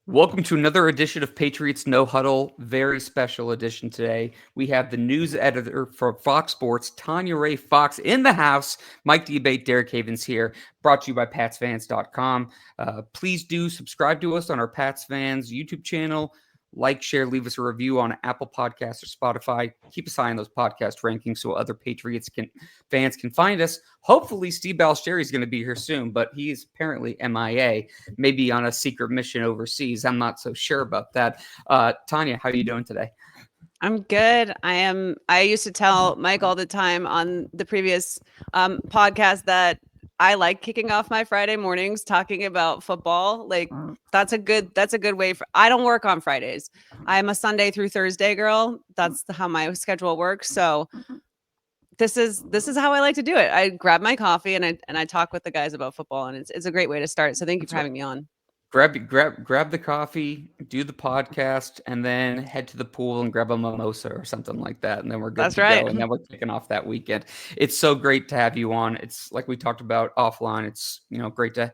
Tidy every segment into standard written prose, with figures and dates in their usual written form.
Welcome to another edition of Patriots No Huddle. Very special edition today. We have the news editor for Fox Sports, Tanya Ray Fox, in the house. Mike Debate, Derek Havens here, brought to you by PatsFans.com. Please do subscribe to us on our Pats Fans YouTube channel. Like, share, leave us a review on Apple Podcasts or Spotify. Keep us high on those podcast rankings so other Patriots fans can find us. Hopefully, Steve Balestrieri is going to be here soon, but he is apparently MIA, maybe on a secret mission overseas. I'm not so sure about that. Tanya, how are you doing today? I'm good. I used to tell Mike all the time on the previous podcast that I like kicking off my Friday mornings talking about football. Like that's a good way for. I don't work on Fridays. I'm a Sunday through Thursday girl. That's how my schedule works. So this is how I like to do it. I grab my coffee and I talk with the guys about football, and it's a great way to start. So thank you for having me on. Grab the coffee, do the podcast, and then head to the pool and grab a mimosa or something like that, and then we're good to go. And then we're kicking off that weekend. It's so great to have you on. It's like we talked about offline. It's great to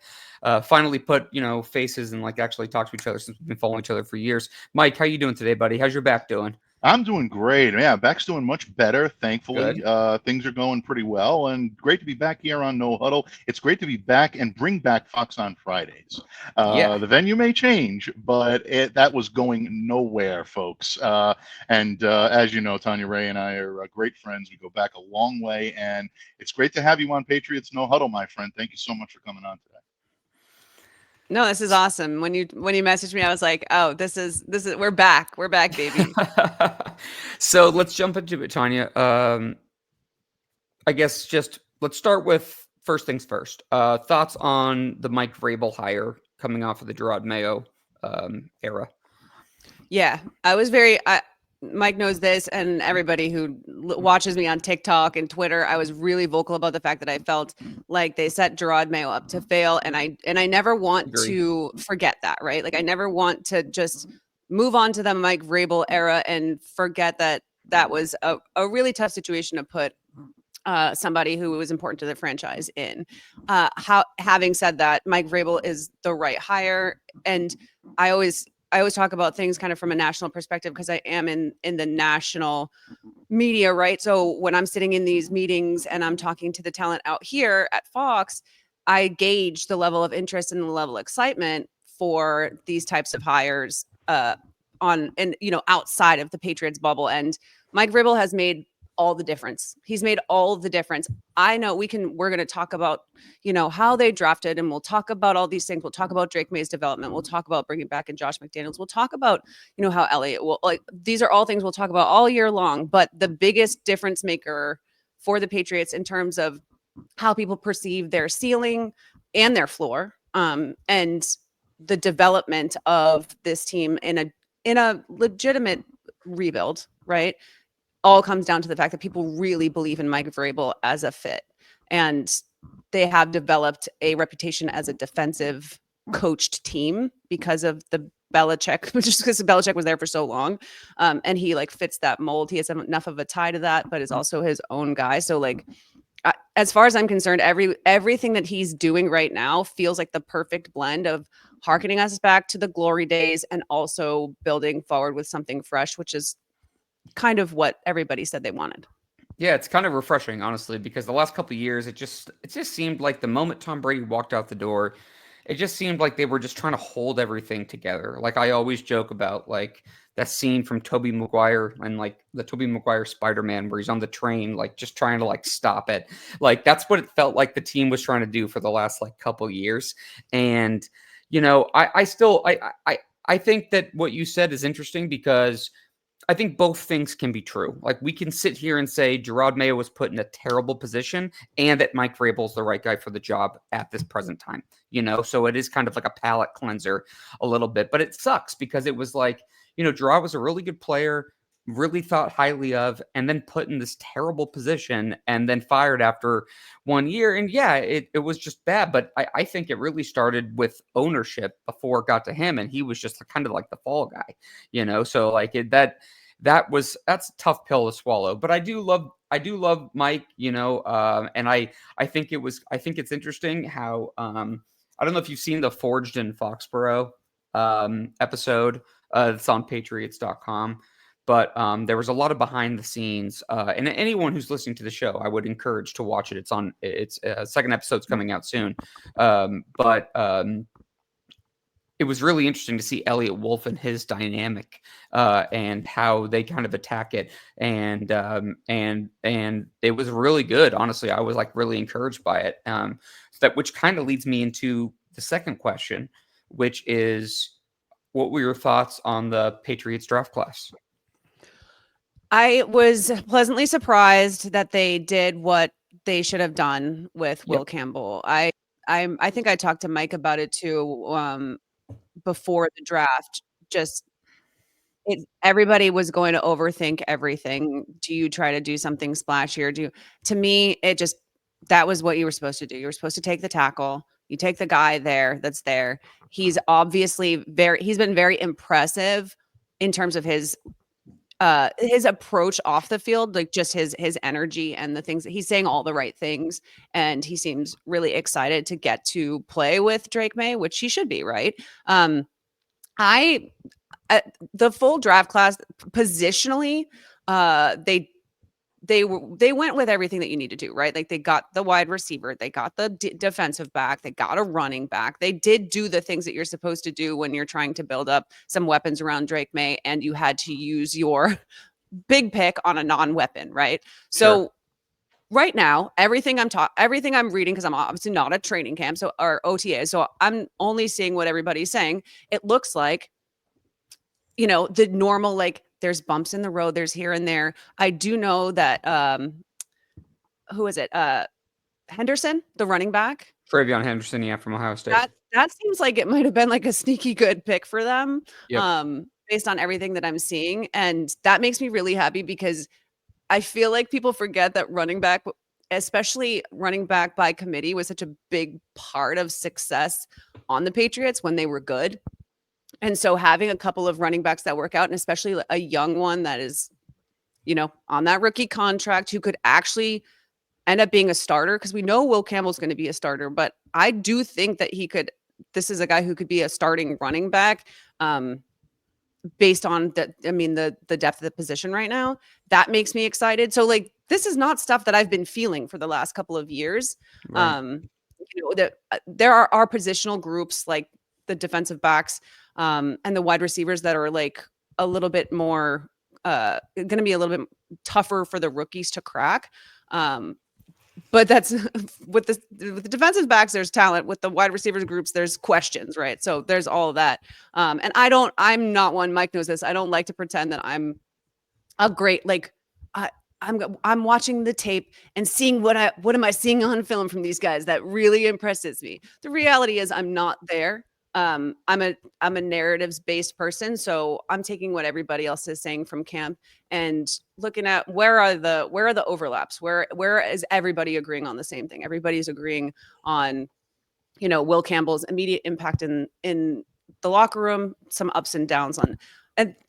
finally put faces and like actually talk to each other since we've been following each other for years. Mike, how you doing today, buddy? How's your back doing? I'm doing great. Yeah, back's doing much better, thankfully. Things are going pretty well, and great to be back here on No Huddle. It's great to be back and bring back Fox on Fridays. The venue may change, but that was going nowhere, folks. As you know, Tanya Ray and I are great friends. We go back a long way, and it's great to have you on Patriots No Huddle, my friend. Thank you so much for coming on today. No, this is awesome. When you messaged me, I was like, "Oh, this is we're back, baby." So let's jump into it, Tanya. I guess just let's start with first things first. Thoughts on the Mike Vrabel hire coming off of the Gerard Mayo era? Yeah, I was Mike knows this, and everybody who watches me on TikTok and Twitter, I was really vocal about the fact that I felt like they set Gerard Mayo up to fail, and I never want to forget that, right? Like I never want to just move on to the Mike Vrabel era and forget that was a really tough situation to put somebody who was important to the franchise in. Having said that, Mike Vrabel is the right hire, and I always talk about things kind of from a national perspective because I am in the national media, right? So when I'm sitting in these meetings and I'm talking to the talent out here at Fox, I gauge the level of interest and the level of excitement for these types of hires outside of the Patriots bubble. And Mike Vrabel has made all the difference. He's made all the difference. I know we're going to talk about, how they drafted, and we'll talk about all these things. We'll talk about Drake May's development. We'll talk about bringing back in Josh McDaniels. We'll talk about, how Elliott will, these are all things we'll talk about all year long. But the biggest difference maker for the Patriots in terms of how people perceive their ceiling and their floor, and the development of this team in a legitimate rebuild, right? All comes down to the fact that people really believe in Mike Vrabel as a fit, and they have developed a reputation as a defensive coached team because of the Belichick, just because Belichick was there for so long, and he fits that mold. He has enough of a tie to that, but is also his own guy. So as far as I'm concerned, everything that he's doing right now feels like the perfect blend of hearkening us back to the glory days and also building forward with something fresh, which is kind of what everybody said they wanted. Yeah, it's kind of refreshing, honestly, because the last couple of years, it just seemed like the moment Tom Brady walked out the door, it just seemed like they were just trying to hold everything together. Like I always joke about that scene from Tobey Maguire and the Tobey Maguire Spider-Man where he's on the train, just trying to stop it. That's what it felt like the team was trying to do for the last couple years. And, I think that what you said is interesting because I think both things can be true. We can sit here and say Gerard Mayo was put in a terrible position and that Mike Vrabel is the right guy for the job at this present time, So it is kind of like a palate cleanser a little bit, but it sucks because it was Gerard was a really good player, really thought highly of, and then put in this terrible position and then fired after 1 year. And yeah, it was just bad. But I think it really started with ownership before it got to him. And he was just kind of like the fall guy, So that's a tough pill to swallow. But I do love Mike, and I think it's interesting how I don't know if you've seen the Forged in Foxborough episode. It's on Patriots.com. But there was a lot of behind the scenes, and anyone who's listening to the show, I would encourage to watch it. It's second episode's coming out soon. But it was really interesting to see Elliot Wolf and his dynamic, and how they kind of attack it, and it was really good. Honestly, I was like really encouraged by it. Which kind of leads me into the second question, which is, what were your thoughts on the Patriots draft class? I was pleasantly surprised that they did what they should have done with Will Campbell. I think I talked to Mike about it too, before the draft. Everybody was going to overthink everything. Do you try to do something splashier? To me, that was what you were supposed to do. You were supposed to take the tackle. You take the guy that's there. He's obviously he's been very impressive in terms of his approach off the field, like just his energy and the things that he's saying, all the right things. And he seems really excited to get to play with Drake May, which he should be, right? The full draft class positionally, they went with everything that you need to do, right? Like they got the wide receiver, they got the defensive back, they got a running back. They did do the things that you're supposed to do when you're trying to build up some weapons around Drake May, and you had to use your big pick on a non-weapon, right? So right now, everything I'm reading, because I'm obviously not at training camp, or OTA, so I'm only seeing what everybody's saying. It looks like, the normal, like, there's bumps in the road, there's here and there. I do know that who is it? Henderson, the running back. Travion Henderson, yeah, from Ohio State. That seems like it might have been like a sneaky good pick for them. Yep. Based on everything that I'm seeing. And that makes me really happy, because I feel like people forget that running back, especially running back by committee, was such a big part of success on the Patriots when they were good. And so having a couple of running backs that work out, and especially a young one that is, on that rookie contract, who could actually end up being a starter, because we know Will Campbell's going to be a starter, but I do think that this is a guy who could be a starting running back, based on the depth of the position right now. That makes me excited. So like, this is not stuff that I've been feeling for the last couple of years. Right. There are positional groups like the defensive backs, and the wide receivers that are like a little bit more, going to be a little bit tougher for the rookies to crack. But that's with the defensive backs, there's talent. With the wide receivers groups, there's questions, right? So there's all of that. And I'm not one, Mike knows this, I don't like to pretend that I'm a great, like, I'm watching the tape and seeing what am I seeing on film from these guys that really impresses me. The reality is I'm not there. I'm a narratives based person, so I'm taking what everybody else is saying from camp and looking at where are the overlaps, where is everybody agreeing on the same thing. Everybody's agreeing on, Will Campbell's immediate impact in the locker room, some ups and downs on,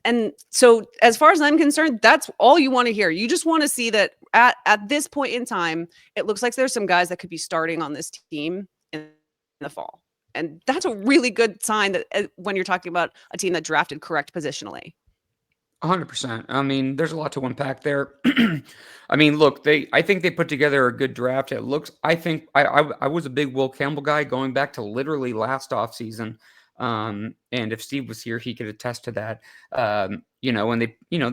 and so as far as I'm concerned, that's all you want to hear. You just want to see that at this point in time, it looks like there's some guys that could be starting on this team in the fall. And that's a really good sign that when you're talking about a team that drafted correct positionally. 100%. I mean, there's a lot to unpack there. I mean, look, I think they put together a good draft. I think I was a big Will Campbell guy going back to literally last offseason. And if Steve was here, he could attest to that. And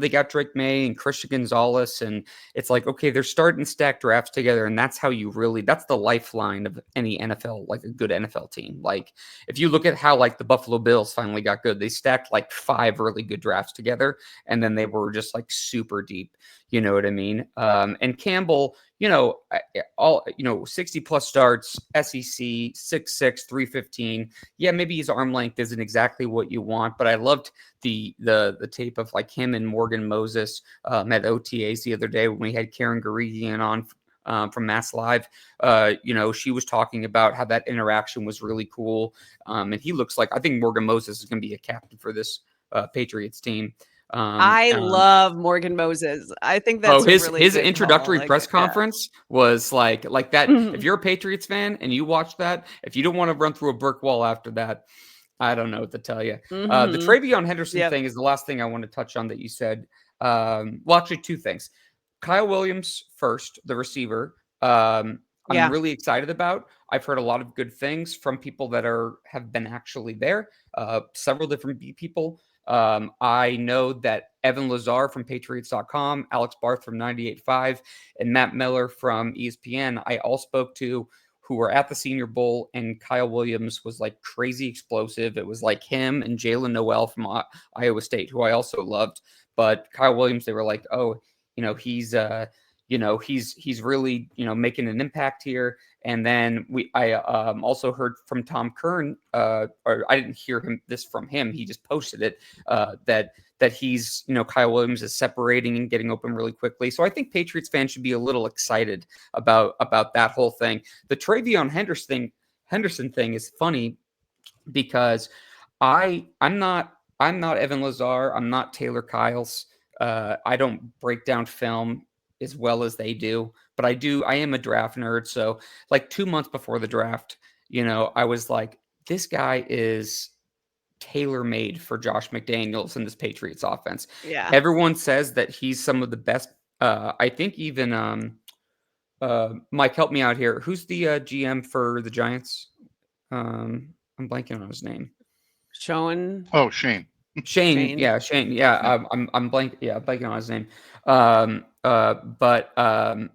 they got Drake May and Christian Gonzalez, and it's like, okay, they're starting stacked drafts together, and that's how that's the lifeline of any NFL, like a good NFL team. Like if you look at how like the Buffalo Bills finally got good, they stacked like 5 really good drafts together, and then they were just like super deep. You know what I mean? And Campbell, 60 plus starts, SEC, 6'6", 315. Yeah, maybe his arm length isn't exactly what you want, but I loved the tape of like him and Morgan Moses at OTAs the other day when we had Karen Garigian on from Mass Live. She was talking about how that interaction was really cool. And he looks like, I think Morgan Moses is going to be a captain for this Patriots team. I love Morgan Moses. I think that's his introductory press conference was like that. Mm-hmm. If you're a Patriots fan and you watch that, if you don't want to run through a brick wall after that, I don't know what to tell you. The Mhm. Travion Henderson Yep. thing is the last thing I want to touch on that you said. Well, actually, two things. Kyle Williams first, the receiver. I'm Yeah. really excited about. I've heard a lot of good things from people that have been actually there. Several different people. I know that Evan Lazar from Patriots.com, Alex Barth from 98.5, and Matt Miller from ESPN, I all spoke to, who were at the Senior Bowl, and Kyle Williams was like crazy explosive. It was like him and Jalen Noel from Iowa State, who I also loved. But Kyle Williams, they were like, oh, he's he's really making an impact here. And then I also heard from Tom Curran, or I didn't hear this from him. He just posted it, that he's, Kyle Williams is separating and getting open really quickly. So I think Patriots fans should be a little excited about that whole thing. The Travion Henderson thing is funny because I'm not Evan Lazar. I'm not Taylor Kyles. I don't break down film as well as they do, but I am a draft nerd. So like 2 months before the draft, I was like, this guy is tailor-made for Josh McDaniels and this Patriots offense. Yeah. Everyone says that he's some of the best. I think even Mike, help me out here. Who's the GM for the Giants? I'm blanking on his name. Shane. Oh, Shane. Shane. Yeah, Shane. Yeah, I'm blanking on his name. But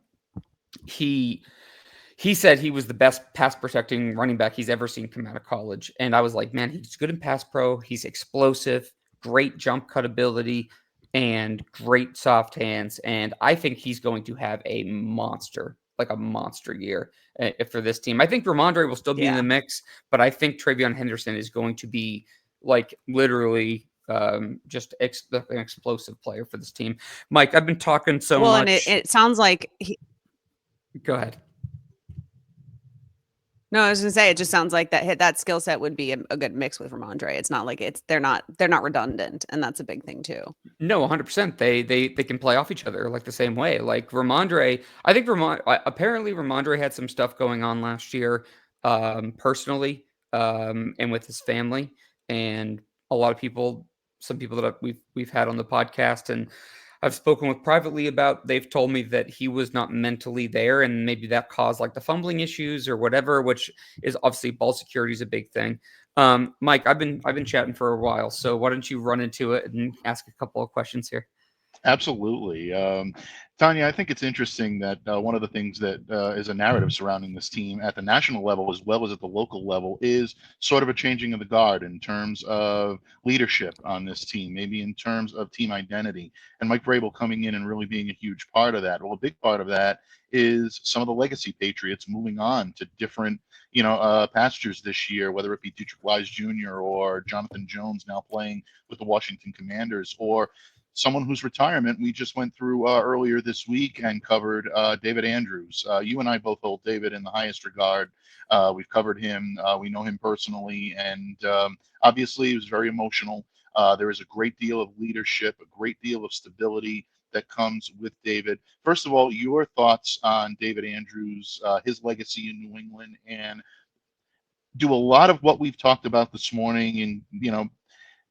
he said he was the best pass protecting running back he's ever seen come out of college. And I was like, man, he's good in pass pro. He's explosive, great jump cut ability, and great soft hands. And I think he's going to have a monster year for this team. I think Ramondre will still be in the mix, but I think Travion Henderson is going to be like literally just an explosive player for this team. Mike, I've been talking so much. And it sounds like Go ahead. No, I was gonna say it just sounds like that skill set would be a good mix with Ramondre. It's not like they're not redundant, and that's a big thing too. No, 100%. They can play off each other like the same way. Like Ramondre, I think apparently Ramondre had some stuff going on last year, personally, and with his family, and a lot of people, some people that we've had on the podcast and I've spoken with privately about, they've told me that he was not mentally there, and maybe that caused like the fumbling issues or whatever, which is obviously ball security is a big thing. Mike, I've been chatting for a while, so why don't you run into it and ask a couple of questions here? Absolutely. Tanya, I think it's interesting that one of the things that is a narrative surrounding this team at the national level as well as at the local level is sort of a changing of the guard in terms of leadership on this team, maybe in terms of team identity, and Mike Vrabel coming in and really being a huge part of that. Well, a big part of that is some of the legacy Patriots moving on to different pastures this year, whether it be Dietrich Wise Jr. or Jonathan Jones now playing with the Washington Commanders, or someone whose retirement we just went through earlier this week and covered, David Andrews. You and I both hold David in the highest regard. We've covered him. We know him personally, and obviously it was very emotional. There is a great deal of leadership, a great deal of stability that comes with David. First of all, your thoughts on David Andrews, his legacy in New England, and do a lot of what we've talked about this morning, and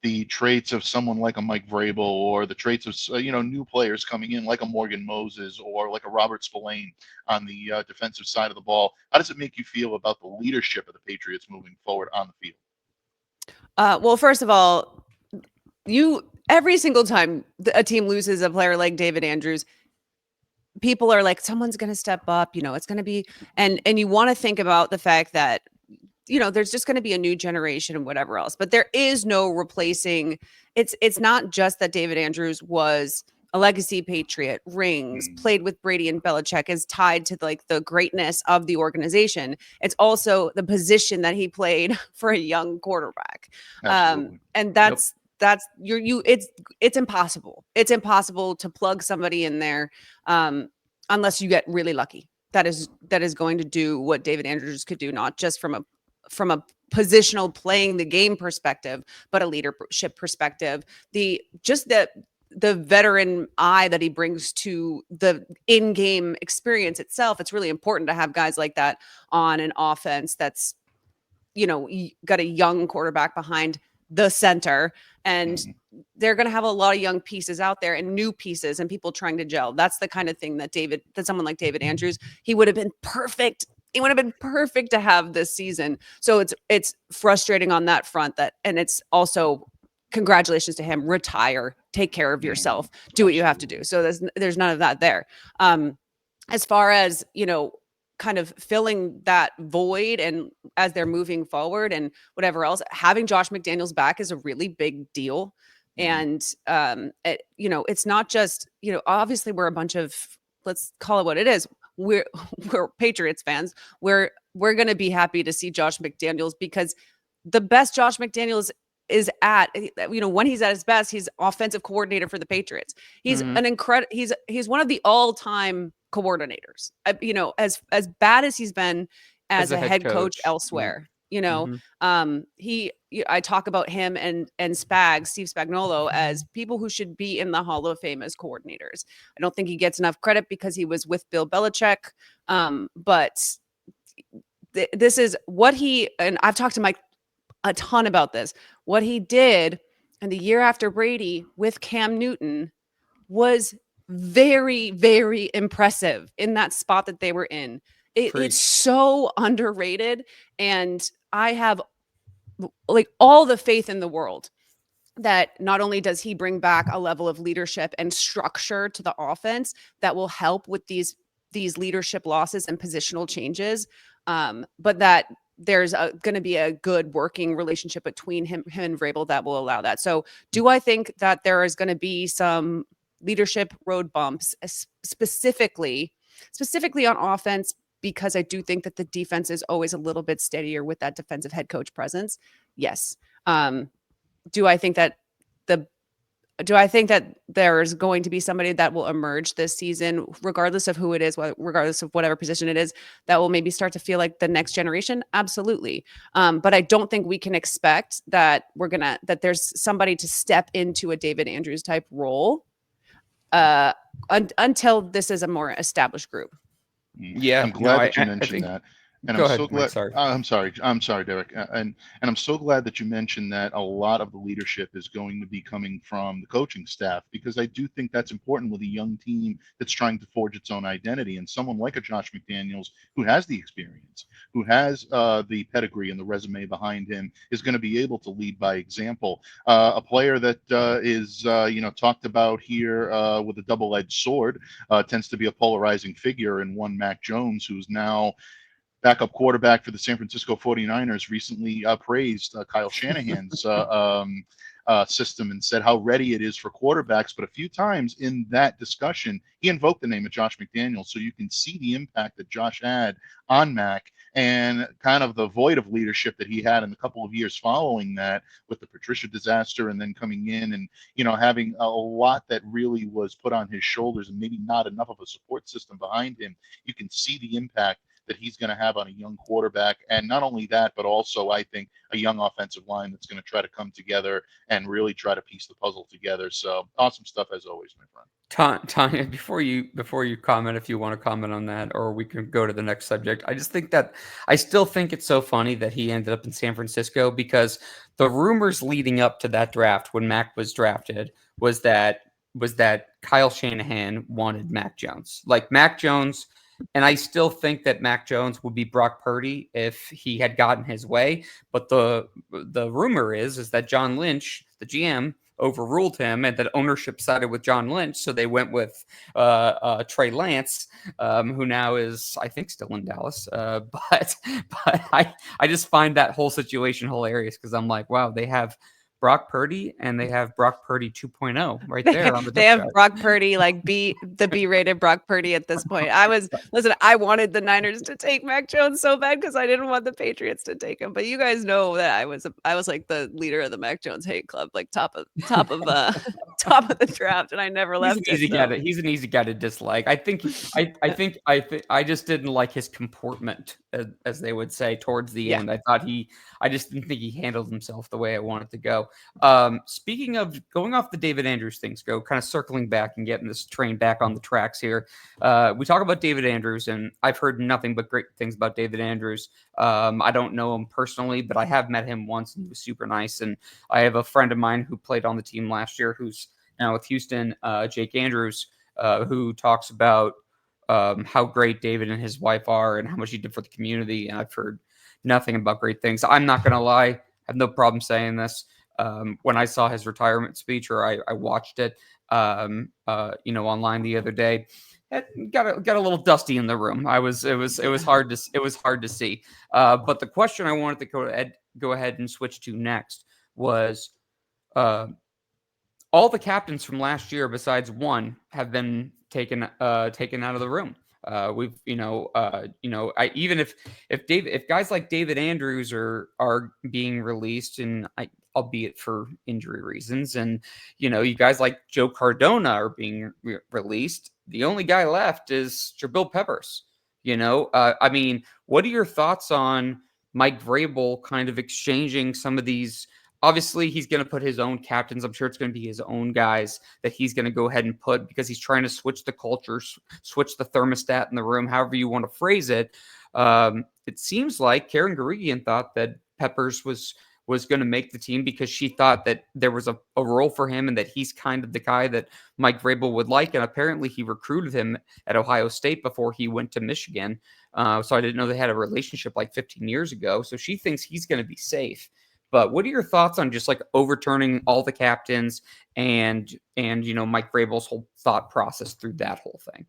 the traits of someone like a Mike Vrabel, or the traits of new players coming in like a Morgan Moses or like a Robert Spillane on the defensive side of the ball. How does it make you feel about the leadership of the Patriots moving forward on the field? Well, first of all, every single time a team loses a player like David Andrews, people are like, someone's going to step up, it's going to be, and you want to think about the fact that there's just going to be a new generation and whatever else, but there is no replacing. It's not just that David Andrews was a legacy Patriot, rings, played with Brady and Belichick, is tied to like the greatness of the organization. It's also the position that he played for a young quarterback. Absolutely. And that's it's impossible. It's impossible to plug somebody in there unless you get really lucky. That is going to do what David Andrews could do, not just from a positional playing the game perspective, but a leadership perspective. The veteran eye that he brings to the in-game experience itself. It's really important to have guys like that on an offense that's you got a young quarterback behind the center, and they're going to have a lot of young pieces out there and new pieces and people trying to gel. That's the kind of thing that someone like David Andrews, he would have been perfect. It would have been perfect to have this season. So it's frustrating on that front, and it's also congratulations to him. Retire, take care of yourself, do what you have to do. So there's none of that there. As far as, kind of filling that void and as they're moving forward and whatever else, having Josh McDaniels back is a really big deal. And, it's not just, obviously we're a bunch of, let's call it what it is. We're Patriots fans. We're going to be happy to see Josh McDaniels, because the best Josh McDaniels is at, when he's at his best, he's offensive coordinator for the Patriots. He's an incredible, he's one of the all-time coordinators, as bad as he's been as a head coach elsewhere. I talk about him and Steve Spagnuolo as people who should be in the Hall of Fame as coordinators. I don't think he gets enough credit because he was with Bill Belichick. But this is what and I've talked to Mike a ton about this. What he did in the year after Brady with Cam Newton was very, very impressive in that spot that they were in. It's so underrated. And I have all the faith in the world that not only does he bring back a level of leadership and structure to the offense that will help with these leadership losses and positional changes, but that there's going to be a good working relationship between him and Vrabel that will allow that. So do I think that there is going to be some leadership road bumps, specifically on offense, because I do think that the defense is always a little bit steadier with that defensive head coach presence? Yes. Do I think that there's going to be somebody that will emerge this season, regardless of who it is, regardless of whatever position it is, that will maybe start to feel like the next generation? Absolutely. But I don't think we can expect that that there's somebody to step into a David Andrews type role until this is a more established group. Yeah, I'm glad that you mentioned that. And Go I'm ahead, so glad. Mike, I'm sorry, Derek. And I'm so glad that you mentioned that a lot of the leadership is going to be coming from the coaching staff, because I do think that's important with a young team that's trying to forge its own identity. And someone like a Josh McDaniels, who has the experience, who has the pedigree and the resume behind him, is going to be able to lead by example. A player that is talked about here with a double-edged sword, tends to be a polarizing figure in one Mac Jones, who's now backup quarterback for the San Francisco 49ers, recently praised Kyle Shanahan's system and said how ready it is for quarterbacks. But a few times in that discussion, he invoked the name of Josh McDaniels. So you can see the impact that Josh had on Mac, and kind of the void of leadership that he had in the couple of years following that, with the Patricia disaster, and then coming in and, having a lot that really was put on his shoulders and maybe not enough of a support system behind him. You can see the impact that he's going to have on a young quarterback. And not only that, but also I think a young offensive line that's going to try to come together and really try to piece the puzzle together. So awesome stuff as always, my friend. Tanya, before you comment, if you want to comment on that, or we can go to the next subject, I still think it's so funny that he ended up in San Francisco, because the rumors leading up to that draft, when Mac was drafted, was that Kyle Shanahan wanted Mac Jones. Like Mac Jones. And I still think that Mac Jones would be Brock Purdy if he had gotten his way. But the rumor is that John Lynch, the GM, overruled him, and that ownership sided with John Lynch. So they went with Trey Lance, who now is, I think, still in Dallas. But I just find that whole situation hilarious, because I'm like, wow, they have Brock Purdy, and they have Brock Purdy 2.0 right there on the They have chart. Brock Purdy, like the B-rated Brock Purdy at this point. I wanted the Niners to take Mac Jones so bad because I didn't want the Patriots to take him. But you guys know that I was like the leader of the Mac Jones hate club, like top of top of the draft, and I never He's left an easy it. guy. So. He's an easy guy to dislike. I just didn't like his comportment, as they would say, towards the end. I just didn't think he handled himself the way I wanted to go. Speaking of going off the David Andrews things, kind of circling back and getting this train back on the tracks here. We talk about David Andrews, and I've heard nothing but great things about David Andrews. I don't know him personally, but I have met him once, and he was super nice. And I have a friend of mine who played on the team last year, who's now with Houston, Jake Andrews, who talks about how great David and his wife are and how much he did for the community. And I've heard nothing about great things. I'm not going to lie. I have no problem saying this. When I saw his retirement speech, or I watched it, online the other day, it got a little dusty in the room. It was hard to see. But the question I wanted to go ahead and switch to next was, all the captains from last year, besides one, have been taken out of the room. Even if guys like David Andrews are being released, and albeit for injury reasons, and you guys like Joe Cardona are being released, the only guy left is Jabril Peppers. What are your thoughts on Mike Vrabel kind of exchanging some of these? Obviously, he's going to put his own captains. I'm sure it's going to be his own guys that he's going to go ahead and put, because he's trying to switch the culture, switch the thermostat in the room, however you want to phrase it. It seems like Karen Guregian thought that Peppers was going to make the team because she thought that there was a role for him and that he's kind of the guy that Mike Vrabel would like. And apparently he recruited him at Ohio State before he went to Michigan. So I didn't know they had a relationship like 15 years ago. So she thinks he's going to be safe. But what are your thoughts on just like overturning all the captains and Mike Vrabel's whole thought process through that whole thing?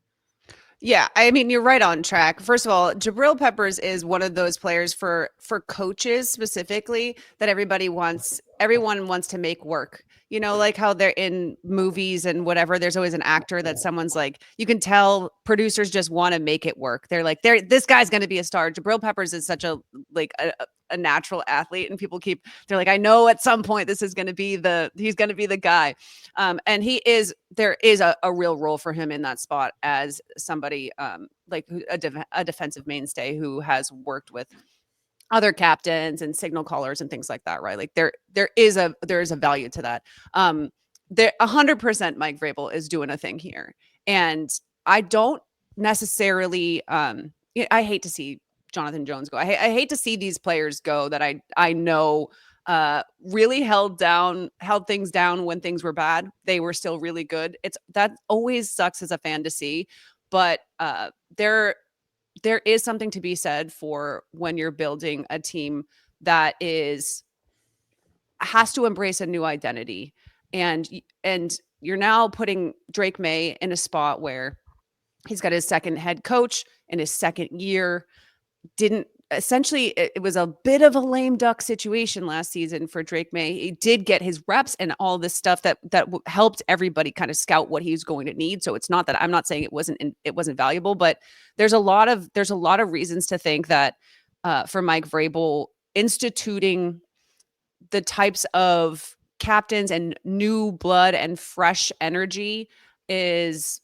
Yeah, I mean, you're right on track. First of all, Jabril Peppers is one of those players for coaches specifically that everyone wants to make work. Like how they're in movies and whatever, there's always an actor that someone's like, you can tell producers just want to make it work. They're like, this guy's going to be a star. Jabril Peppers is such a natural athlete, and they're like, I know at some point this is going to be he's going to be the guy. And there is a real role for him in that spot as somebody like a defensive mainstay who has worked with other captains and signal callers and things like that, right? Like there is a value to that. There 100% Mike Vrabel is doing a thing here. And I don't necessarily I hate to see Jonathan Jones go. I hate to see these players go that I know really held things down when things were bad. They were still really good. That always sucks as a fan to see, but there is something to be said for when you're building a team that has to embrace a new identity, and you're now putting Drake May in a spot where he's got his second head coach in his second year. It was a bit of a lame duck situation last season for Drake May. He did get his reps and all this stuff that helped everybody kind of scout what he's going to need. So it's not that I'm not saying it wasn't valuable, but there's a lot of reasons to think that for Mike Vrabel, instituting the types of captains and new blood and fresh energy is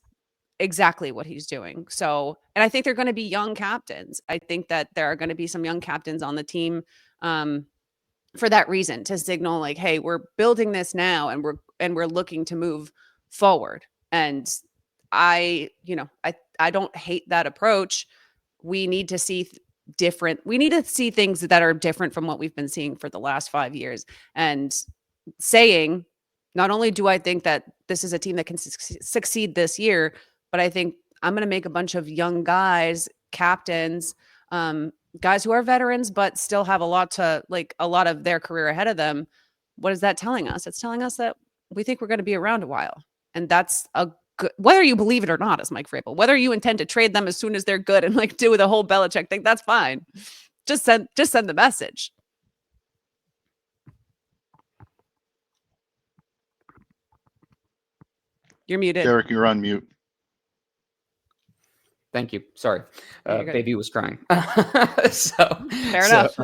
exactly what he's doing. So, and I think they're going to be young captains. I think that there are going to be some young captains on the team for that reason, to signal like, hey, we're building this now and we're looking to move forward. And I don't hate that approach. We need to see things that are different from what we've been seeing for the last 5 years. And saying, not only do I think that this is a team that can succeed this year, but I think I'm going to make a bunch of young guys, captains, guys who are veterans, but still have a lot of their career ahead of them. What is that telling us? It's telling us that we think we're going to be around a while. And that's whether you believe it or not, as Mike Vrabel, whether you intend to trade them as soon as they're good and like do the whole Belichick thing, that's fine. Just send the message. You're muted. Derek, you're on mute. Thank you. Sorry. Baby was crying. Fair enough.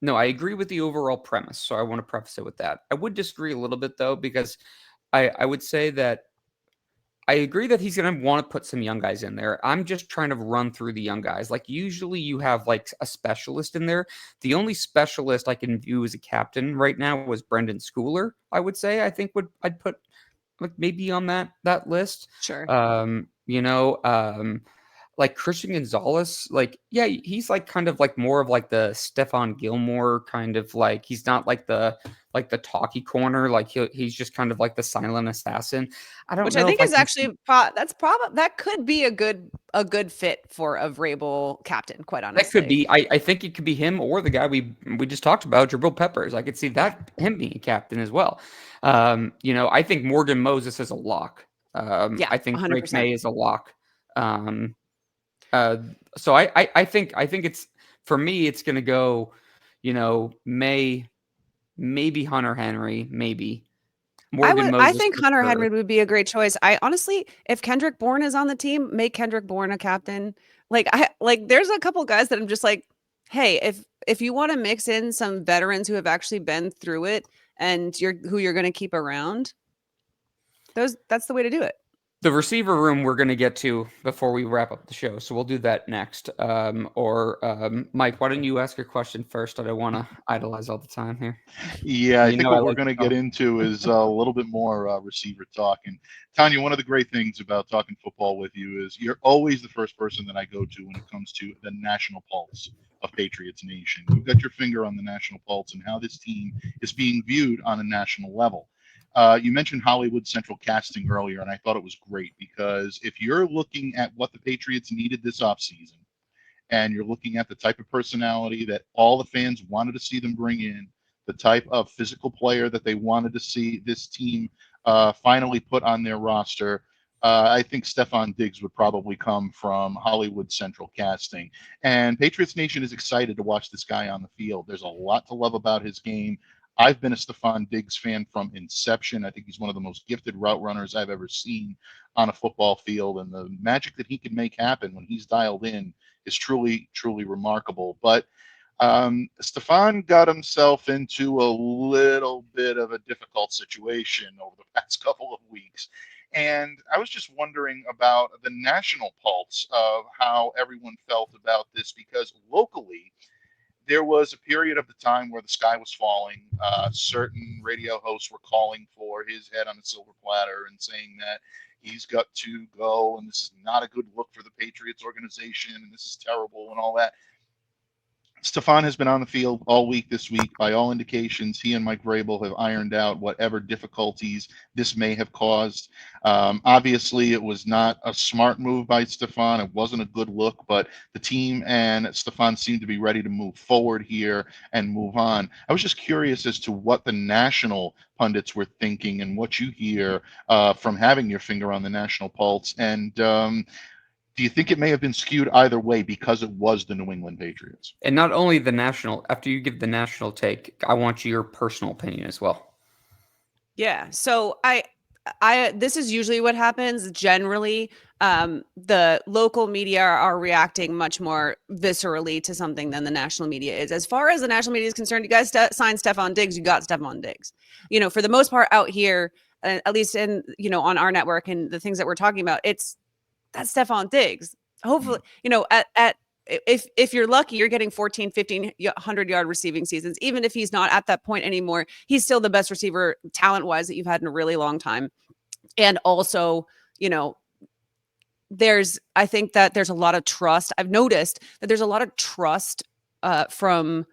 No, I agree with the overall premise. So I want to preface it with that. I would disagree a little bit though, because I would say that I agree that he's going to want to put some young guys in there. I'm just trying to run through the young guys. Like usually you have like a specialist in there. The only specialist I can view as a captain right now was Brendan Schooler. I would say I'd put like maybe on that list. Sure. Like Christian Gonzalez, like, yeah, he's like kind of like more of like the Stephon Gilmore kind of like, he's not like the talkie corner. Like he's just kind of like the silent assassin. I don't Which know I think if is actually that could be a good fit for a Vrabel captain, quite that could honestly. be. I think it could be him or the guy we just talked about, Jabril Peppers. I could see that him being a captain as well. I think Morgan Moses is a lock. Yeah, I think Drake 100%. May is a lock. So I think it's, for me, it's going to go, May, maybe Hunter Henry, maybe Morgan I Moses think for Hunter sure. Henry would be a great choice. I honestly, if Kendrick Bourne is on the team, make Kendrick Bourne a captain. There's a couple guys that I'm just like, hey, if you want to mix in some veterans who have actually been through it and who you're going to keep around, that's the way to do it. The receiver room we're going to get to before we wrap up the show, so we'll do that next. Mike, why don't you ask your question first? I don't want to idolize all the time here. Yeah, I think what we're like going to get into is a little bit more receiver talk. And Tanya, one of the great things about talking football with you is you're always the first person that I go to when it comes to the national pulse of Patriots Nation. You've got your finger on the national pulse and how this team is being viewed on a national level. You mentioned Hollywood Central casting earlier, and I thought it was great because if you're looking at what the Patriots needed this offseason, and you're looking at the type of personality that all the fans wanted to see them bring in, the type of physical player that they wanted to see this team finally put on their roster, I think Stephon Diggs would probably come from Hollywood Central casting. And Patriots Nation is excited to watch this guy on the field. There's a lot to love about his game. I've been a Stephon Diggs fan from inception. I think he's one of the most gifted route runners I've ever seen on a football field. And the magic that he can make happen when he's dialed in is truly, truly remarkable. But Stephon got himself into a little bit of a difficult situation over the past couple of weeks. And I was just wondering about the national pulse of how everyone felt about this, because locally, there was a period of the time where the sky was falling. Certain radio hosts were calling for his head on a silver platter and saying that he's got to go and this is not a good look for the Patriots organization and this is terrible and all that. Stephon has been on the field all week this week. By all indications, he and Mike Vrabel have ironed out whatever difficulties this may have caused. Obviously, it was not a smart move by Stephon. It wasn't a good look, but the team and Stephon seem to be ready to move forward here and move on. I was just curious as to what the national pundits were thinking and what you hear from having your finger on the national pulse. And do you think it may have been skewed either way because it was the New England Patriots? And not only the national, after you give the national take, I want your personal opinion as well. Yeah. So this is usually what happens. Generally, the local media are reacting much more viscerally to something than the national media is. As far as the national media is concerned, you guys signed Stephon Diggs. You got Stephon Diggs. For the most part out here, at least in, on our network and the things that we're talking about, that's Stephon Diggs. Hopefully, if you're lucky, you're getting 14, 15, 100-yard receiving seasons. Even if he's not at that point anymore, he's still the best receiver talent-wise that you've had in a really long time. And also, I think that there's a lot of trust. I've noticed that there's a lot of trust from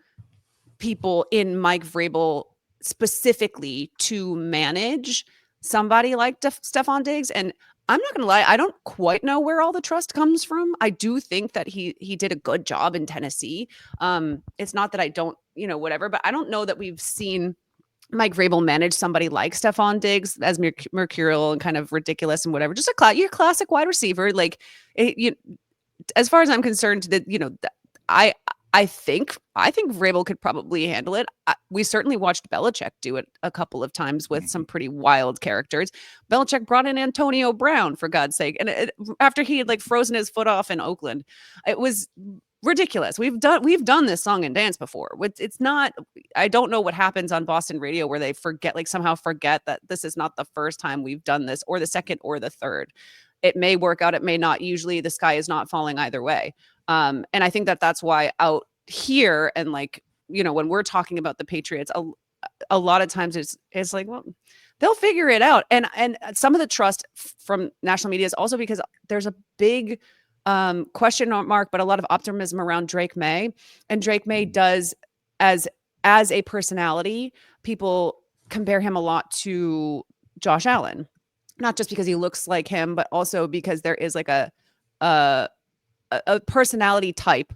people in Mike Vrabel specifically to manage somebody like Stephon Diggs. And I'm not going to lie, I don't quite know where all the trust comes from. I do think that he did a good job in Tennessee. It's not that I don't, whatever, but I don't know that we've seen Mike Vrabel manage somebody like Stephon Diggs as mercurial and kind of ridiculous and whatever. Just your classic wide receiver. As far as I'm concerned, I think Vrabel could probably handle it. We certainly watched Belichick do it a couple of times with some pretty wild characters. Belichick brought in Antonio Brown, for God's sake. And after he had frozen his foot off in Oakland, it was ridiculous. We've done this song and dance before. It's not, I don't know what happens on Boston radio where they somehow forget that this is not the first time we've done this, or the second or the third. It may work out, it may not. Usually the sky is not falling either way. And I think that's why out here, and like, when we're talking about the Patriots, a lot of times it's like, well, they'll figure it out. And some of the trust from national media is also because there's a big question mark, but a lot of optimism around Drake May. And Drake May does, as a personality, people compare him a lot to Josh Allen, not just because he looks like him, but also because there is like a personality type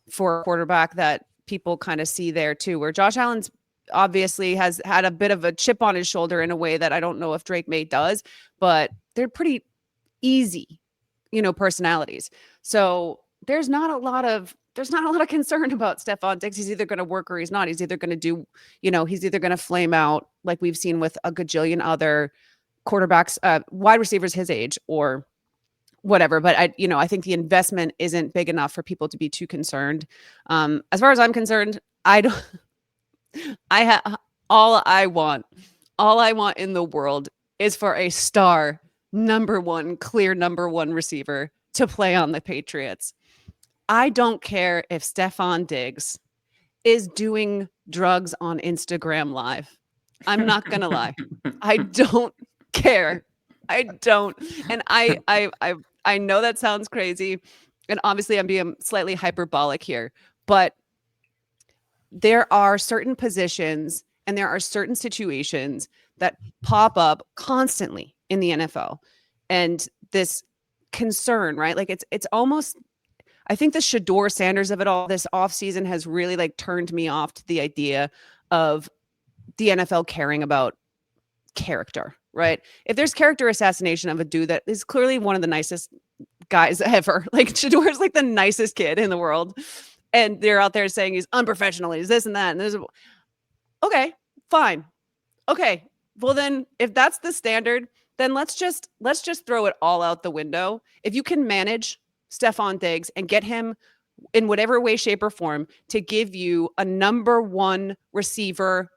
for a quarterback that people kind of see there too, where Josh Allen's obviously has had a bit of a chip on his shoulder in a way that I don't know if Drake May does, but they're pretty easy, personalities. So there's not a lot of concern about Stephon Diggs. He's either going to work or he's not. He's either going to do, he's either going to flame out like we've seen with a gajillion other quarterbacks, wide receivers his age, or whatever. But I think the investment isn't big enough for people to be too concerned. As far as I'm concerned, all I want in the world is for a star clear number one receiver to play on the Patriots. I don't care if Stephon Diggs is doing drugs on Instagram Live. I'm not gonna lie. I don't care. I don't. And I know that sounds crazy. And obviously I'm being slightly hyperbolic here, but there are certain positions and there are certain situations that pop up constantly in the NFL. And this concern, right? Like it's almost, I think the Shador Sanders of it all this offseason has really like turned me off to the idea of the NFL caring about character, right? If there's character assassination of a dude that is clearly one of the nicest guys ever, like Shador is like the nicest kid in the world, and they're out there saying he's unprofessional, he's this and that, and there's okay, fine. Okay, well then if that's the standard, then let's just throw it all out the window. If you can manage Stephon Diggs and get him in whatever way, shape, or form to give you a number one receiver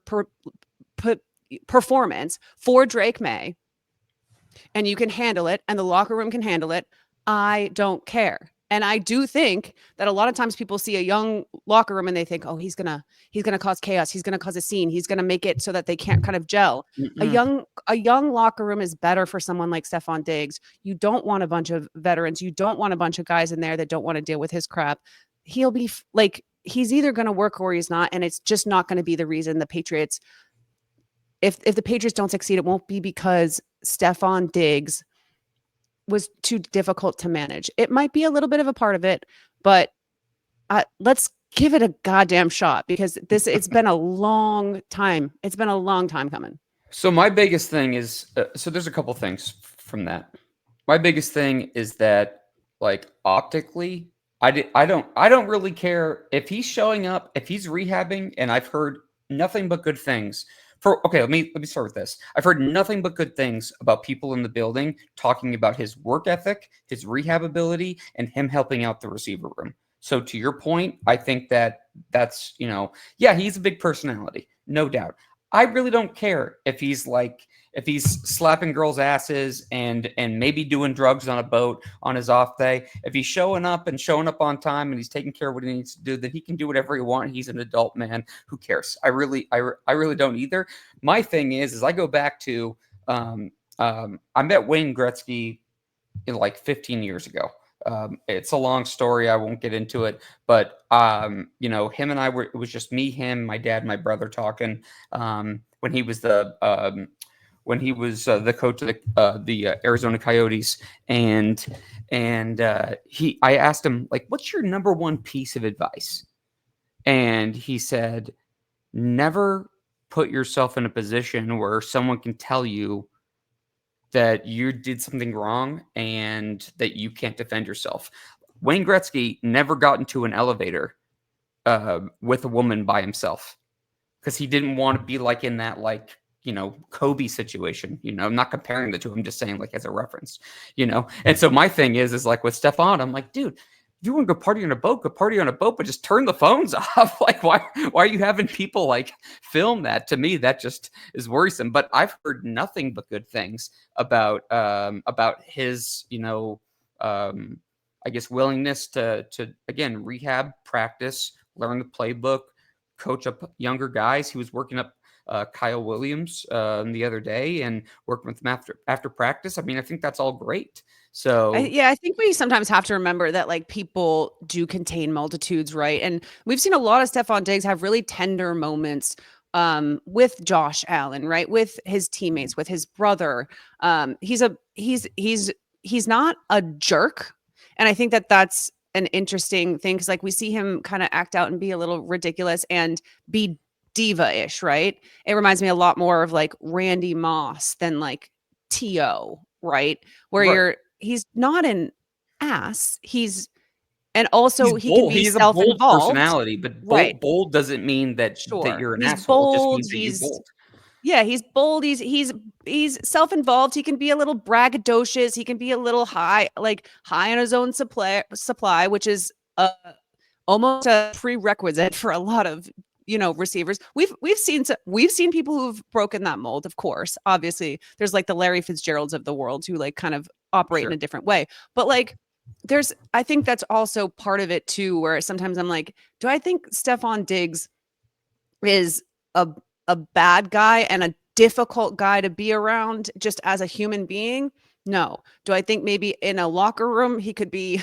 performance for Drake May, and you can handle it and the locker room can handle it, I don't care. And I do think that a lot of times people see a young locker room and they think, oh, he's gonna cause chaos, he's gonna cause a scene, he's gonna make it so that they can't kind of gel. Mm-mm. A young locker room is better for someone like Stephon Diggs. You don't want a bunch of veterans. You don't want a bunch of guys in there that don't want to deal with his crap. He'll be like, he's either gonna work or he's not, and it's just not gonna be the reason the Patriots. If the Patriots don't succeed, it won't be because Stephon Diggs was too difficult to manage. It might be a little bit of a part of it, but let's give it a goddamn shot, because it's been a long time. It's been a long time coming. So my biggest thing is, so there's a couple things from that. My biggest thing is that, like, optically, I don't really care if he's showing up, if he's rehabbing, and I've heard nothing but good things. Let me start with this. I've heard nothing but good things about people in the building talking about his work ethic, his rehab ability, and him helping out the receiver room. So to your point, I think that's, he's a big personality, no doubt. I really don't care if he's slapping girls' asses and maybe doing drugs on a boat on his off day. If he's showing up on time and he's taking care of what he needs to do, then he can do whatever he wants. He's an adult man. Who cares? I really don't either. My thing is I go back to I met Wayne Gretzky like 15 years ago. It's a long story. I won't get into it, but him and I it was just me, him, my dad, my brother talking when he was the coach of the Arizona Coyotes, and I asked him, like, what's your number one piece of advice? And he said, never put yourself in a position where someone can tell you that you did something wrong and that you can't defend yourself. Wayne Gretzky never got into an elevator with a woman by himself because he didn't want to be like in that, like, Kobe situation. I'm not comparing the two. I'm just saying, like, as a reference, And so my thing is like with Stephon, I'm like, dude, if you want to go party on a boat, go party on a boat, but just turn the phones off. Like, why are you having people like film that? To me, that just is worrisome. But I've heard nothing but good things about his, I guess, willingness to again rehab, practice, learn the playbook, coach up younger guys. He was working up Kyle Williams the other day and working with him after practice. I mean, I think that's all great. So I think we sometimes have to remember that like people do contain multitudes, right? And we've seen a lot of Stefan Diggs have really tender moments with Josh Allen, right? With his teammates, with his brother. He's not a jerk. And I think that that's an interesting thing because like we see him kind of act out and be a little ridiculous and be diva-ish, right? It reminds me a lot more of like Randy Moss than like T.O., right? Where he's not an ass. And also he can be he's a bold self-involved personality, but right. Bold doesn't mean that you're an He's asshole. bold. It just means that you're bold. Yeah, he's bold. He's self-involved. He can be a little braggadocious. He can be a little high on his own supply, which is almost a prerequisite for a lot of receivers. We've seen people who've broken that mold. Of course, obviously, there's like the Larry Fitzgeralds of the world who like kind of operate in a different way. But like, I think that's also part of it too, where sometimes I'm like, do I think Stefan Diggs is a bad guy and a difficult guy to be around just as a human being? No. Do I think maybe in a locker room he could be,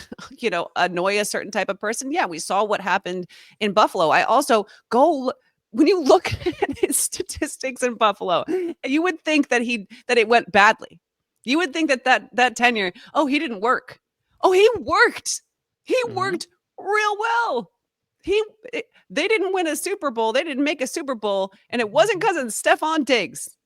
annoy a certain type of person? Yeah, we saw what happened in Buffalo. I also when you look at his statistics in Buffalo, you would think that it went badly. You would think that tenure, he didn't work. Oh, he worked. He worked real well. They didn't win a Super Bowl. They didn't make a Super Bowl. And it wasn't because of Stefan Diggs.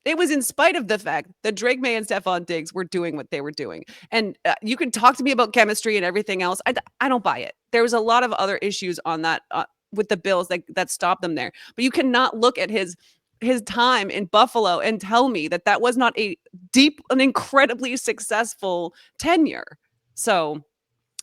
It was in spite of the fact that Drake May and Stefan Diggs were doing what they were doing. And you can talk to me about chemistry and everything else. I don't buy it. There was a lot of other issues on that with the Bills that stopped them there. But you cannot look at his time in Buffalo and tell me that was not an incredibly successful tenure. So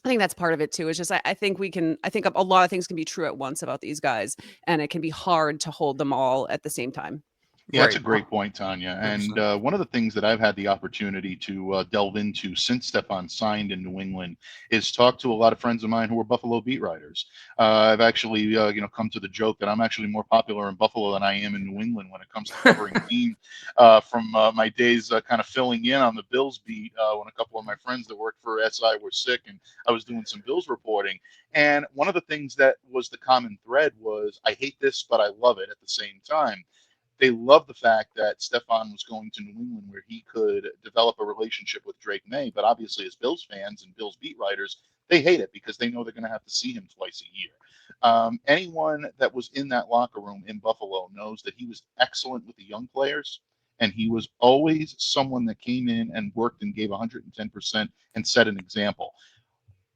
I think that's part of it too. It's just, I think a lot of things can be true at once about these guys, and it can be hard to hold them all at the same time. Yeah, that's a great point, Tanya. And one of the things that I've had the opportunity to delve into since Stefan signed in New England is talk to a lot of friends of mine who are Buffalo beat writers. I've actually, come to the joke that I'm actually more popular in Buffalo than I am in New England when it comes to covering team from my days kind of filling in on the Bills beat when a couple of my friends that worked for SI were sick and I was doing some Bills reporting. And one of the things that was the common thread was, I hate this, but I love it at the same time. They love the fact that Stefan was going to New England where he could develop a relationship with Drake May. But obviously, as Bills fans and Bills beat writers, they hate it because they know they're going to have to see him twice a year. Anyone that was in that locker room in Buffalo knows that he was excellent with the young players. And he was always someone that came in and worked and gave 110% and set an example.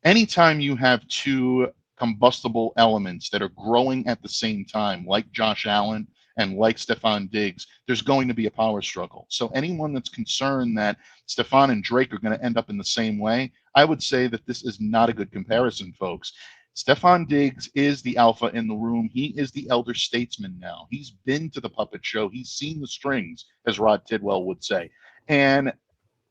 Anytime you have two combustible elements that are growing at the same time, like Josh Allen and like Stefan Diggs, there's going to be a power struggle. So anyone that's concerned that Stefan and Drake are going to end up in the same way, I would say that this is not a good comparison, folks. Stefan Diggs is the alpha in the room. He is the elder statesman now. He's been to the puppet show. He's seen the strings, as Rod Tidwell would say. And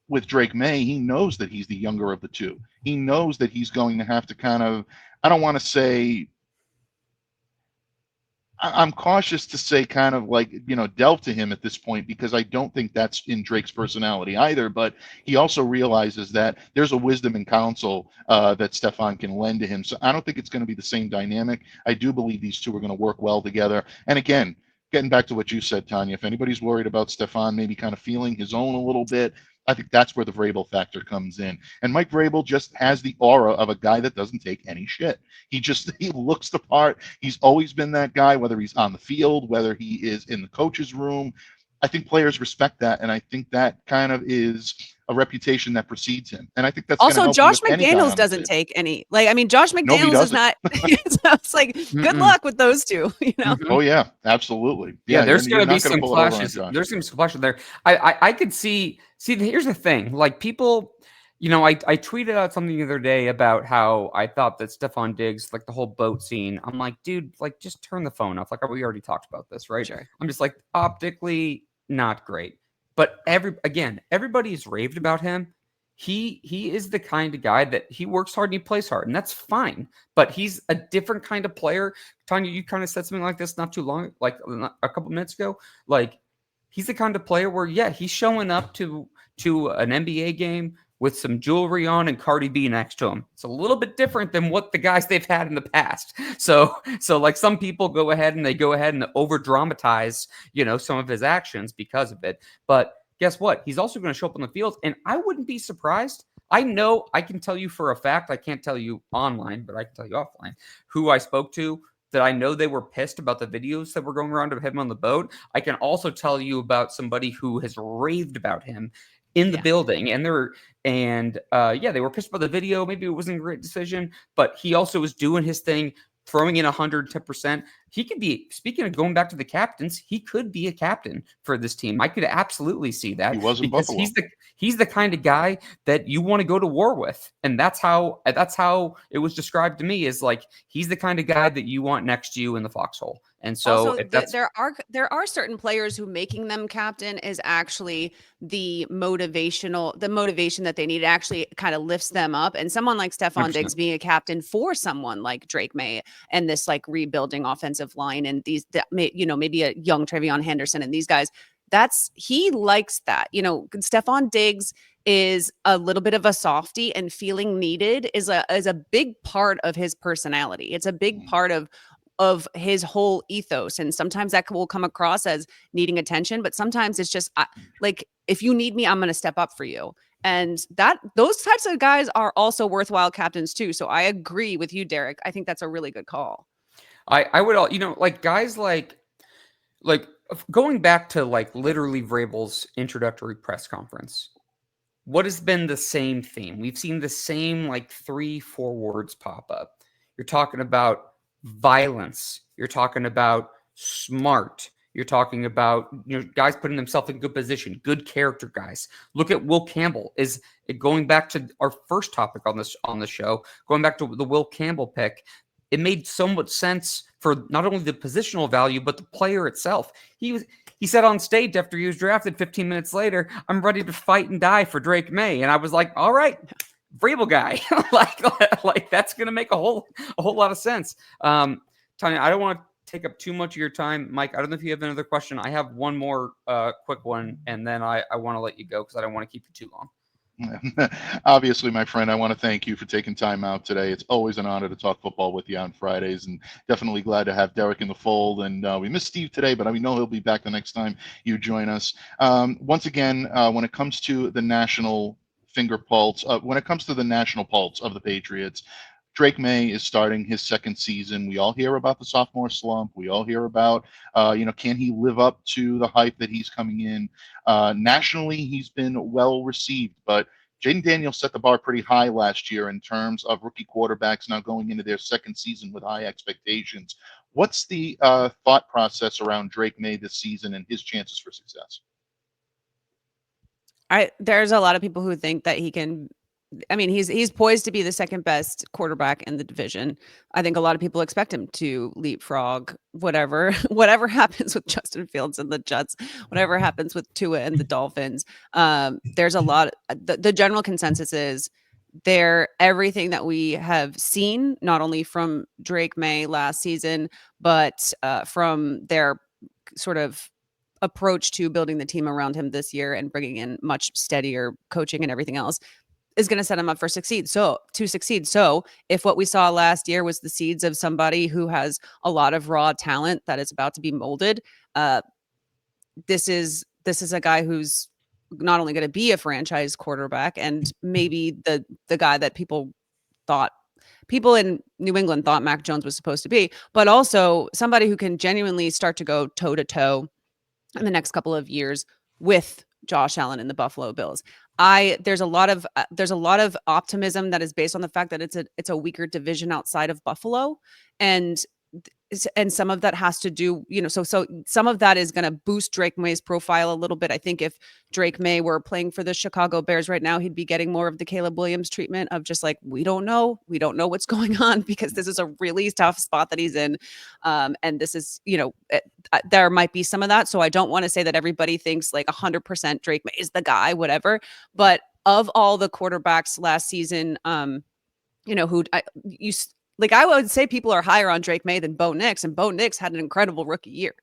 with Drake May, he knows that he's the younger of the two. He knows that he's going to have to kind of, I don't want to say, I'm cautious to say kind of like, delve to him at this point, because I don't think that's in Drake's personality either. But he also realizes that there's a wisdom and counsel that Stefan can lend to him. So I don't think it's going to be the same dynamic. I do believe these two are going to work well together. And again, getting back to what you said, Tanya, if anybody's worried about Stefan maybe kind of feeling his own a little bit, I think that's where the Vrabel factor comes in. And Mike Vrabel just has the aura of a guy that doesn't take any shit. He looks the part. He's always been that guy, whether he's on the field, whether he is in the coach's room. I think players respect that, and I think that kind of is a reputation that precedes him. And I think that's also Josh McDaniels doesn't take any. Josh McDaniels is not. So it's like good luck with those two. Oh yeah, absolutely. Yeah, there's going to be some clashes. There's going to be some clashes there. I could see. Here's the thing. Like people I tweeted out something the other day about how I thought that Stephon Diggs, like the whole boat scene, I'm like, dude, like just turn the phone off. Like we already talked about this, right? Sure. I'm just like optically not great. But everybody's raved about him. He is the kind of guy that he works hard and he plays hard, and that's fine. But he's a different kind of player. Tanya, you kind of said something like this not too long, like a couple minutes ago. Like he's the kind of player where, yeah, he's showing up to an NBA game with some jewelry on and Cardi B next to him. It's a little bit different than what the guys they've had in the past. So like some people go ahead and over dramatize, some of his actions because of it. But guess what? He's also going to show up on the field, and I wouldn't be surprised. I know I can tell you for a fact, I can't tell you online, but I can tell you offline, who I spoke to that I know they were pissed about the videos that were going around of him on the boat. I can also tell you about somebody who has raved about him in the building, and they were pissed about the video. Maybe it wasn't a great decision, but he also was doing his thing, throwing in 110%. He could be, speaking of going back to the captains, he could be a captain for this team. I could absolutely see that. He was in because Buffalo. he's the kind of guy that you want to go to war with. And that's how it was described to me, is like, he's the kind of guy that you want next to you in the foxhole. And so also, there are certain players who making them captain is actually the motivation that they need. It actually kind of lifts them up. And someone like Stephon 100%. Diggs being a captain for someone like Drake May and this like rebuilding offensive line and maybe a young Trevion Henderson and these guys, he likes that. Stephon Diggs is a little bit of a softie, and feeling needed is a big part of his personality. It's a big part of his whole ethos. And sometimes that will come across as needing attention, but sometimes it's just like, if you need me, I'm going to step up for you. And those types of guys are also worthwhile captains too. So I agree with you, Derek. I think that's a really good call. I would, like guys like going back to like literally Vrabel's introductory press conference. What has been the same theme? We've seen the same like 3-4 words pop up. You're talking about violence. You're talking about smart. You're talking about guys putting themselves in good position, good character guys. Look at Will Campbell. Is it going back to our first topic on the show? Going back to the Will Campbell pick, it made somewhat sense for not only the positional value but the player itself. He said on stage after he was drafted 15 minutes later, "I'm ready to fight and die for Drake May," and I was like, all right. Vrabel guy, like that's gonna make a whole lot of sense. Tanya, I don't want to take up too much of your time. Mike, I don't know if you have another question. I have one more quick one, and then I want to let you go because I don't want to keep you too long. Obviously, my friend, I want to thank you for taking time out today. It's always an honor to talk football with you on Fridays, and definitely glad to have Derek in the fold. And we missed Steve today, but we know he'll be back the next time you join us. Once again, when it comes to the national pulse of the Patriots, Drake May is starting his second season. We all hear about the sophomore slump. We all hear about, can he live up to the hype that he's coming in? Nationally, he's been well received, but Jaden Daniels set the bar pretty high last year in terms of rookie quarterbacks now going into their second season with high expectations. What's the thought process around Drake May this season and his chances for success? There's a lot of people who think that he can. I mean, he's poised to be the second best quarterback in the division. I think a lot of people expect him to leapfrog whatever happens with Justin Fields and the Jets, whatever happens with Tua and the Dolphins. There's a lot. The general consensus is everything that we have seen, not only from Drake May last season, but from their sort of approach to building the team around him this year and bringing in much steadier coaching and everything else, is going to set him up to succeed. So if what we saw last year was the seeds of somebody who has a lot of raw talent that is about to be molded, this is a guy who's not only going to be a franchise quarterback and maybe the guy that people in New England thought Mac Jones was supposed to be, but also somebody who can genuinely start to go toe to toe in the next couple of years with Josh Allen and the Buffalo Bills. There's a lot of optimism that is based on the fact that it's a weaker division outside of Buffalo, and and some of that has to do, so some of that is going to boost Drake May's profile a little bit. I think if Drake May were playing for the Chicago Bears right now, he'd be getting more of the Caleb Williams treatment of just like, we don't know what's going on, because this is a really tough spot that he's in. And this is, there might be some of that. So I don't want to say that everybody thinks like 100% Drake May is the guy, whatever. But of all the quarterbacks last season, I would say people are higher on Drake May than Bo Nix, and Bo Nix had an incredible rookie year.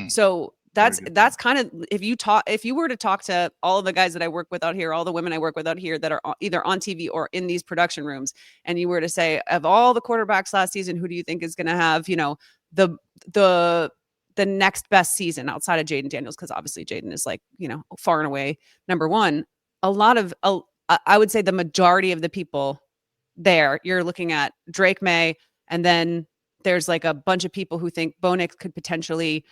So that's kind of, if you were to talk to all of the guys that I work with out here, all the women I work with out here that are either on TV or in these production rooms, and you were to say, of all the quarterbacks last season, who do you think is going to have, the next best season outside of Jaden Daniels? Because obviously Jaden is like, far and away number one. I would say the majority of the people there, you're looking at Drake May, and then there's like a bunch of people who think Bo Nix could potentially,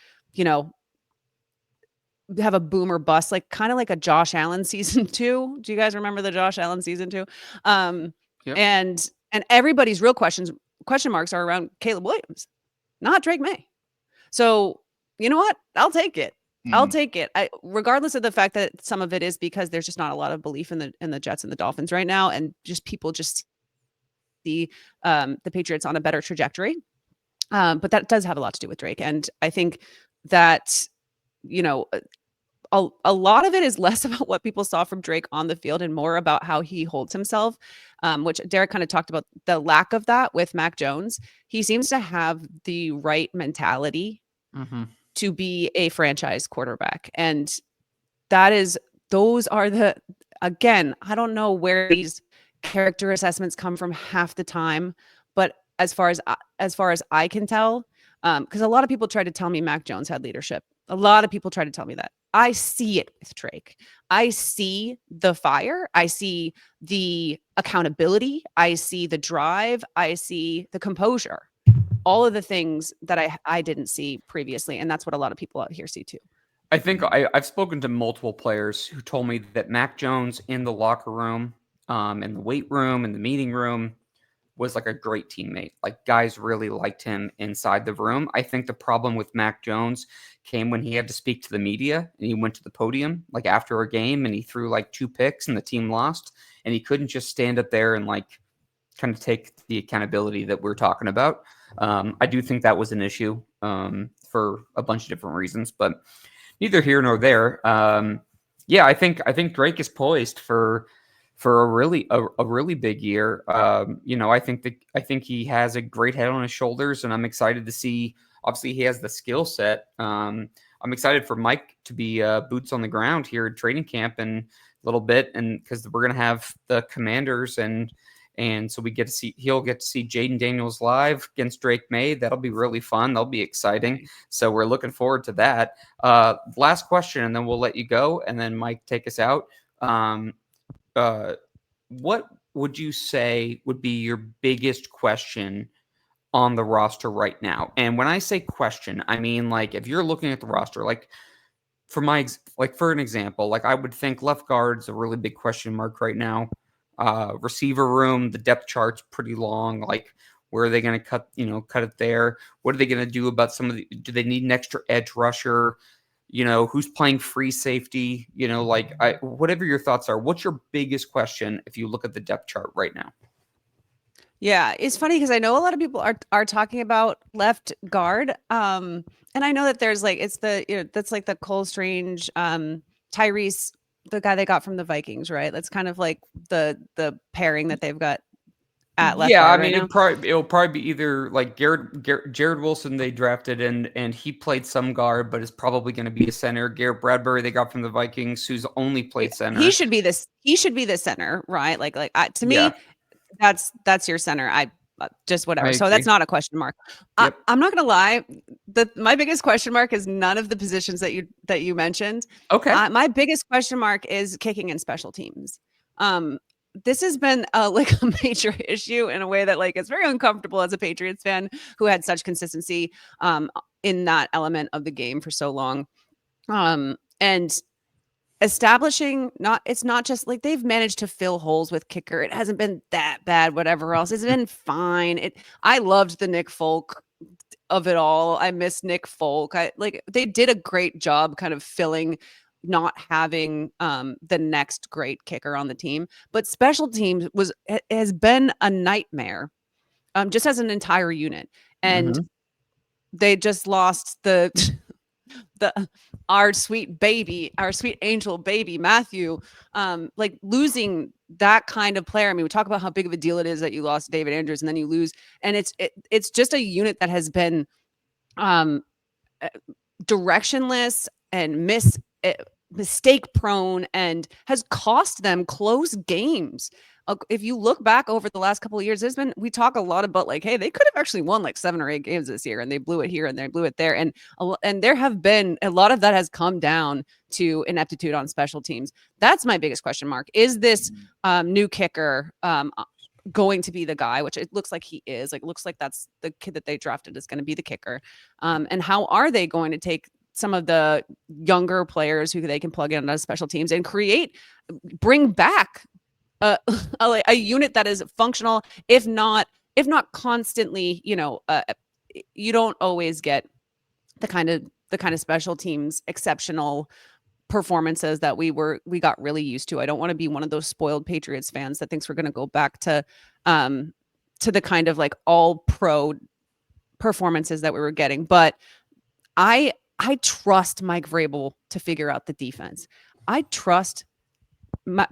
have a boom or bust, like kind of like a Josh Allen season 2. Do you guys remember the Josh Allen season 2? Yep. And everybody's real question marks are around Caleb Williams, not Drake May. So you know what? I'll take it. I'll take it. Regardless of the fact that some of it is because there's just not a lot of belief in the Jets and the Dolphins right now, and just people just see the Patriots on a better trajectory. But that does have a lot to do with Drake. And I think that, a lot of it is less about what people saw from Drake on the field and more about how he holds himself, which Derek kind of talked about the lack of that with Mac Jones. He seems to have the right mentality to be a franchise quarterback. And those are again, I don't know where these character assessments come from half the time, but as far as I can tell, because a lot of people try to tell me Mac Jones had leadership. A lot of people try to tell me that. I see it with Drake. I see the fire. I see the accountability. I see the drive. I see the composure. All of the things that I didn't see previously. And that's what a lot of people out here see too. I think I've spoken to multiple players who told me that Mac Jones in the locker room, in the weight room, in the meeting room, was like a great teammate. Like guys really liked him inside the room. I think the problem with Mac Jones came when he had to speak to the media and he went to the podium like after a game and he threw like 2 picks and the team lost, and he couldn't just stand up there and like kind of take the accountability that we're talking about. I do think that was an issue for a bunch of different reasons, but neither here nor there. I think Drake is poised for a really big year. I think he has a great head on his shoulders, and I'm excited to see. Obviously, he has the skill set. I'm excited for Mike to be boots on the ground here at training camp in a little bit, and because we're gonna have the Commanders and so he'll get to see Jaden Daniels live against Drake May. That'll be really fun. That'll be exciting. So we're looking forward to that. Last question, and then we'll let you go, and then Mike, take us out. What would you say would be your biggest question on the roster right now? And when I say question, I mean like if you're looking at the roster, like for an example, like I would think left guard's a really big question mark right now. Receiver room, the depth chart's pretty long. Like where are they going to cut it there? What are they going to do about do they need an extra edge rusher? Who's playing free safety, whatever your thoughts are. What's your biggest question if you look at the depth chart right now? Yeah, it's funny because I know a lot of people are talking about left guard. And I know that there's like, it's that's like the Cole Strange, Tyrese, the guy they got from the Vikings, right? That's kind of like the pairing that they've got at left guard. Yeah, I mean, it'll probably be either like Jared Wilson they drafted and he played some guard, but is probably going to be a center. Garrett Bradbury they got from the Vikings, who's only played center. He should be the center, right? To me, that's your center. Just whatever. So that's not a question mark. Yep. I'm not gonna lie. My biggest question mark is none of the positions that you mentioned. Okay. My biggest question mark is kicking and special teams. This has been a major issue in a way that it's very uncomfortable as a Patriots fan who had such consistency in that element of the game for so long. And establishing it's not just like they've managed to fill holes with kicker. It hasn't been that bad, whatever else. It's been fine. I loved the Nick Folk of it all. I miss Nick Folk. They did a great job kind of filling not having the next great kicker on the team, but special teams has been a nightmare just as an entire unit. And they just lost the our sweet angel baby Matthew, like losing that kind of player. I mean, we talk about how big of a deal it is that you lost David Andrews and then you lose, and it's just a unit that has been directionless and mistake prone and has cost them close games. If you look back over the last couple of years, we talk a lot about like, hey, they could have actually won like 7 or 8 games this year and they blew it here and they blew it there. And there have been a lot of that has come down to ineptitude on special teams. That's my biggest question mark. Is this new kicker going to be the guy, which it looks like he is? Like, it looks like that's the kid that they drafted is going to be the kicker. And how are they going to take some of the younger players who they can plug in on special teams and bring back a unit that is functional, if not constantly, you don't always get the kind of special teams exceptional performances that we got really used to. I don't want to be one of those spoiled Patriots fans that thinks we're going to go back to the kind of like all pro performances that we were getting. But I trust Mike Vrabel to figure out the defense. I trust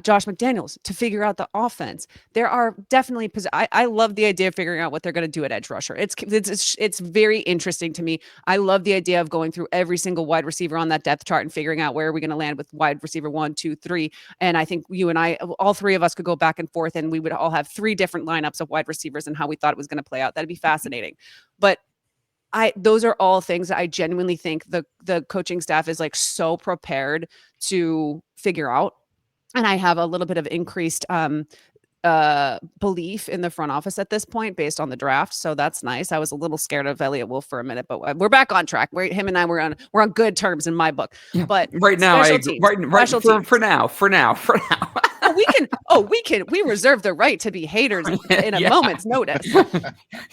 Josh McDaniels to figure out the offense. There are definitely I love the idea of figuring out what they're going to do at edge rusher. It's very interesting to me. I love the idea of going through every single wide receiver on that depth chart and figuring out where are we going to land with wide receiver 1, 2, 3. And I think you and I, all three of us, could go back and forth and we would all have 3 different lineups of wide receivers and how we thought it was going to play out. That'd be fascinating. But those are all things that I genuinely think the coaching staff is like so prepared to figure out. And I have a little bit of increased belief in the front office at this point based on the draft. So that's nice. I was a little scared of Elliott Wolf for a minute, but we're back on track. Him and I we're on good terms in my book. Yeah. But right now, for now. We reserve the right to be haters in a moment's notice.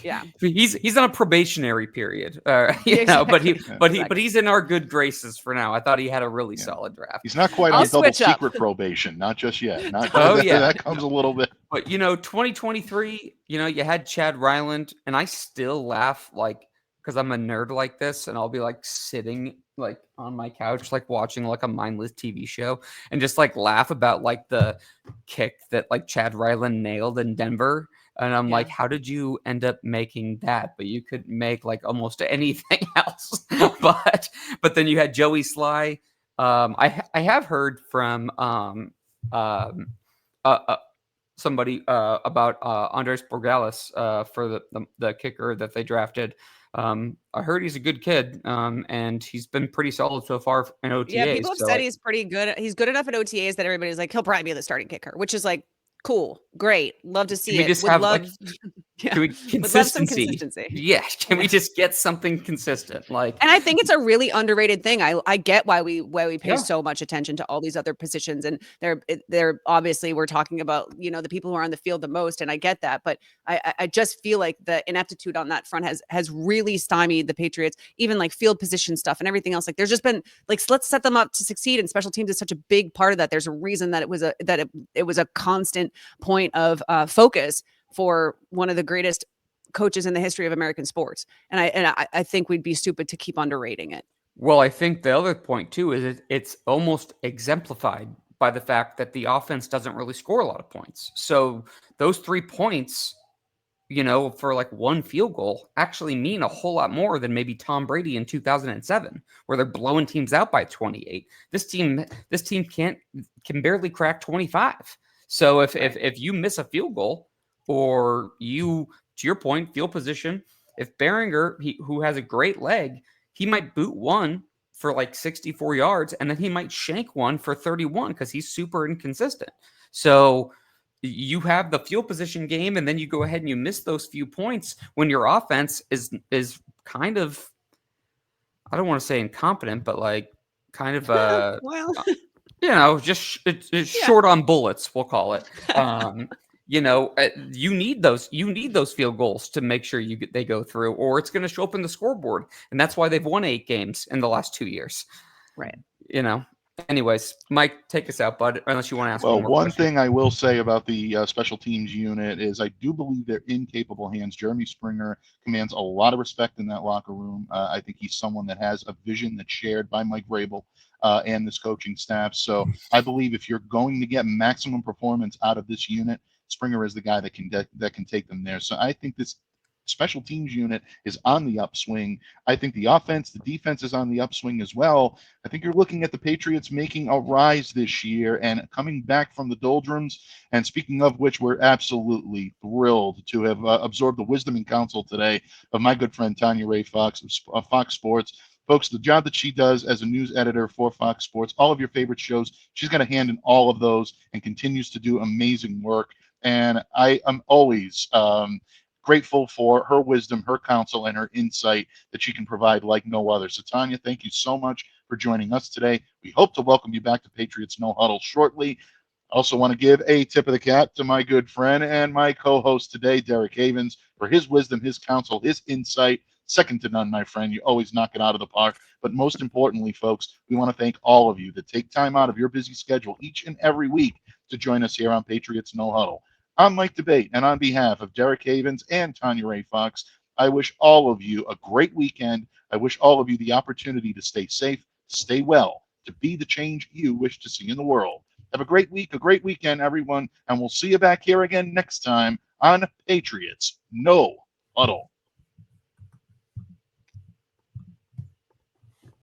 Yeah. He's on a probationary period. But he's in our good graces for now. I thought he had a really solid draft. He's not quite on double secret probation, not just yet. That comes a little bit. But 2023, you had Chad Ryland, and I still laugh because I'm a nerd like this, and I'll be like sitting like on my couch, like watching like a mindless TV show, and just like laugh about like the kick that like Chad Ryland nailed in Denver. And I'm like, how did you end up making that? But you could make like almost anything else. but then you had Joey Sly. I have heard from somebody about Andres Borregales for the kicker that they drafted. I heard he's a good kid, and he's been pretty solid so far in OTAs. Yeah, people have said he's pretty good. He's good enough at OTAs that everybody's like, he'll probably be the starting kicker, which is like, cool, great, love to see it. Consistency. Yeah, can we just get something consistent? And I think it's a really underrated thing. I get why we pay so much attention to all these other positions, and they're obviously we're talking about the people who are on the field the most, and I get that, but I just feel like the ineptitude on that front has really stymied the Patriots, even like field position stuff and everything else. Like there's just been like, let's set them up to succeed, and special teams is such a big part of that. There's a reason that it was a constant point of focus for one of the greatest coaches in the history of American sports. And I think we'd be stupid to keep underrating it. Well, I think the other point too is it's almost exemplified by the fact that the offense doesn't really score a lot of points. So those 3 points, for like one field goal actually mean a whole lot more than maybe Tom Brady in 2007, where they're blowing teams out by 28. This team can barely crack 25. So if you miss a field goal, or you, to your point, field position, if Behringer, who has a great leg, he might boot one for like 64 yards, and then he might shank one for 31 because he's super inconsistent. So you have the field position game, and then you go ahead and you miss those few points when your offense is kind of, I don't want to say incompetent, but like kind of well. just it's short on bullets, we'll call it. you know, you need those field goals to make sure they go through, or it's going to show up in the scoreboard. And that's why they've won 8 games in the last 2 years. Right. You know. Anyways, Mike, take us out, bud, unless you want to ask Well, one more one question. thing I will say about the special teams unit is I do believe they're in capable hands. Jeremy Springer commands a lot of respect in that locker room. I think he's someone that has a vision that's shared by Mike Vrabel and this coaching staff. So I believe if you're going to get maximum performance out of this unit, Springer is the guy that can take them there. So I think this special teams unit is on the upswing. I think the offense, the defense is on the upswing as well. I think you're looking at the Patriots making a rise this year and coming back from the doldrums. And speaking of which, we're absolutely thrilled to have absorbed the wisdom and counsel today of my good friend Tanya Ray Fox of Fox Sports. Folks, the job that she does as a news editor for Fox Sports, all of your favorite shows, she's got a hand in all of those and continues to do amazing work. And I am always grateful for her wisdom, her counsel, and her insight that she can provide like no other. So, Tanya, thank you so much for joining us today. We hope to welcome you back to Patriots No Huddle shortly. I also want to give a tip of the cap to my good friend and my co-host today, Derek Havens, for his wisdom, his counsel, his insight. Second to none, my friend. You always knock it out of the park. But most importantly, folks, we want to thank all of you that take time out of your busy schedule each and every week to join us here on Patriots No Huddle. I'm Mike Debate, and on behalf of Derek Havens and Tanya Ray Fox, I wish all of you a great weekend. I wish all of you the opportunity to stay safe, stay well, to be the change you wish to see in the world. Have a great week, a great weekend, everyone, and we'll see you back here again next time on Patriots No Huddle.